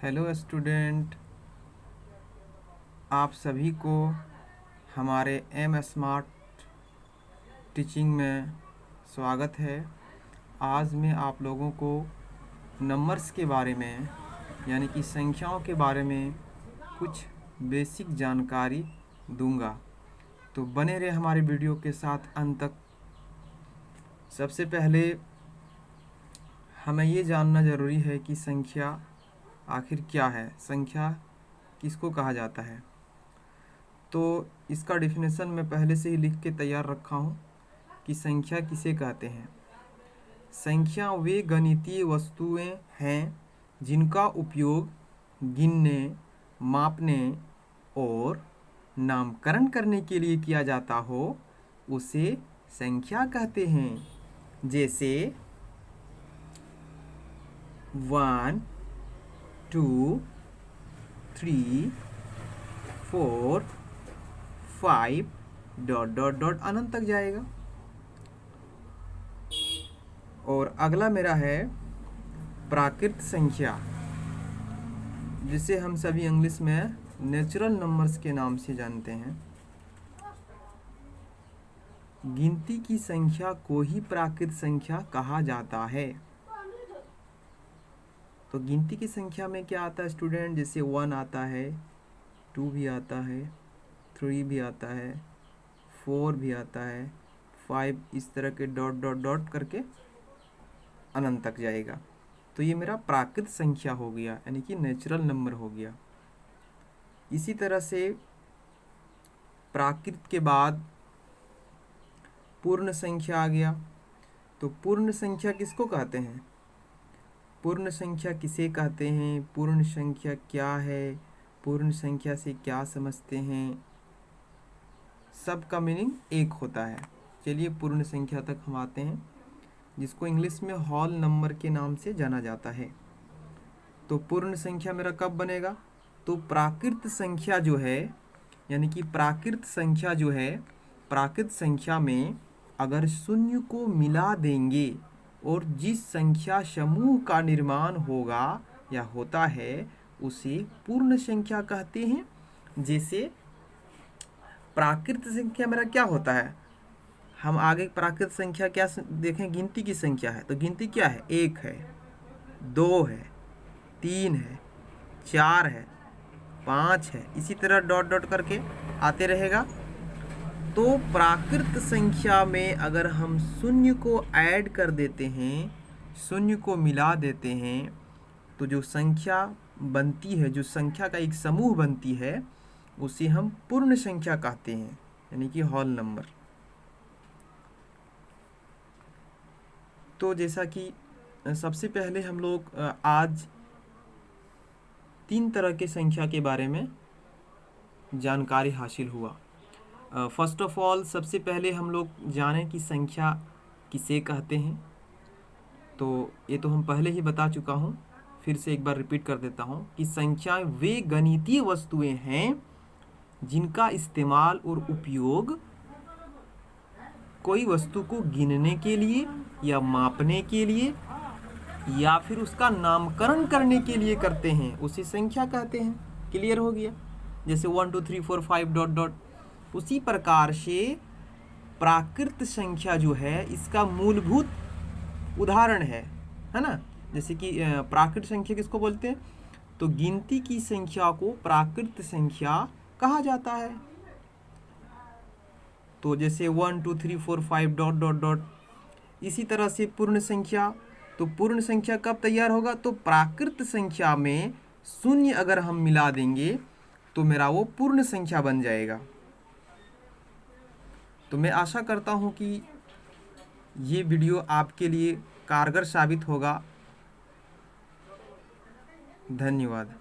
Hello student, आप सभी को हमारे एम स्मार्ट टीचिंग में स्वागत है। आज मैं आप लोगों को नंबर्स के बारे में यानी कि संख्याओं के बारे में कुछ बेसिक जानकारी दूंगा, तो बने रहे हमारे वीडियो के साथ अंत तक। सबसे पहले हमें ये जानना ज़रूरी है कि संख्या आखिर क्या है, संख्या किसको कहा जाता है। तो इसका डेफिनेशन मैं पहले से ही लिख के तैयार रखा हूँ कि संख्या किसे कहते हैं। संख्या वे गणितीय वस्तुएं हैं जिनका उपयोग गिनने, मापने और नामकरण करने के लिए किया जाता हो, उसे संख्या कहते हैं। जैसे 1 2 3 4 5 ... अनंत तक जाएगा। और अगला मेरा है प्राकृत संख्या, जिसे हम सभी इंग्लिश में नेचुरल नंबर्स के नाम से जानते हैं। गिनती की संख्या को ही प्राकृत संख्या कहा जाता है। तो गिनती की संख्या में क्या आता है स्टूडेंट? जैसे 1 आता है, 2 भी आता है, 3 भी आता है, 4 भी आता है, 5, इस तरह के ... करके अनंत तक जाएगा। तो ये मेरा प्राकृत संख्या हो गया, यानी कि नेचुरल नंबर हो गया। इसी तरह से प्राकृत के बाद पूर्ण संख्या आ गया। तो पूर्ण संख्या किसको कहते हैं? पूर्ण संख्या किसे कहते हैं? पूर्ण संख्या क्या है? पूर्ण संख्या से क्या समझते हैं? सबका मीनिंग एक होता है। चलिए पूर्ण संख्या तक हम आते हैं, जिसको इंग्लिश में होल नंबर के नाम से जाना जाता है। तो पूर्ण संख्या मेरा कब बनेगा? तो प्राकृत संख्या जो है, यानी कि प्राकृत संख्या जो है, प्राकृत संख्या में अगर शून्य को मिला देंगे और जिस संख्या समूह का निर्माण होगा या होता है, उसे पूर्ण संख्या कहते हैं। जैसे प्राकृत संख्या मेरा क्या होता है? हम आगे प्राकृत संख्या क्या देखें? गिनती की संख्या है। तो गिनती क्या है? 1 है, 2 है, 3 है, 4 है, 5 है, इसी तरह ... करके आते रहेगा। तो प्राकृत संख्या में अगर हम शून्य को ऐड कर देते हैं, शून्य को मिला देते हैं, तो जो संख्या बनती है, जो संख्या का एक समूह बनती है, उसे हम पूर्ण संख्या कहते हैं, यानी कि होल नंबर। तो जैसा कि सबसे पहले हम लोग आज 3 तरह के संख्या के बारे में जानकारी हासिल हुआ। फर्स्ट ऑफ ऑल, सबसे पहले हम लोग जानें कि संख्या किसे कहते हैं। तो ये तो हम पहले ही बता चुका हूँ, फिर से एक बार रिपीट कर देता हूँ कि संख्या वे गणितीय वस्तुएं हैं जिनका इस्तेमाल और उपयोग कोई वस्तु को गिनने के लिए या मापने के लिए या फिर उसका नामकरण करने के लिए करते हैं, उसे संख्या कहते हैं। क्लियर हो गया? जैसे 1 2 3 4 5 ... उसी प्रकार से प्राकृत संख्या जो है, इसका मूलभूत उदाहरण है ना। जैसे कि प्राकृत संख्या किसको बोलते हैं? तो गिनती की संख्या को प्राकृत संख्या कहा जाता है। तो जैसे 1 2 3 4 5 ... इसी तरह से पूर्ण संख्या। तो पूर्ण संख्या कब तैयार होगा? तो प्राकृत संख्या में शून्य अगर हम मिला देंगे तो मेरा वो पूर्ण संख्या बन जाएगा। तो मैं आशा करता हूँ कि ये वीडियो आपके लिए कारगर साबित होगा। धन्यवाद।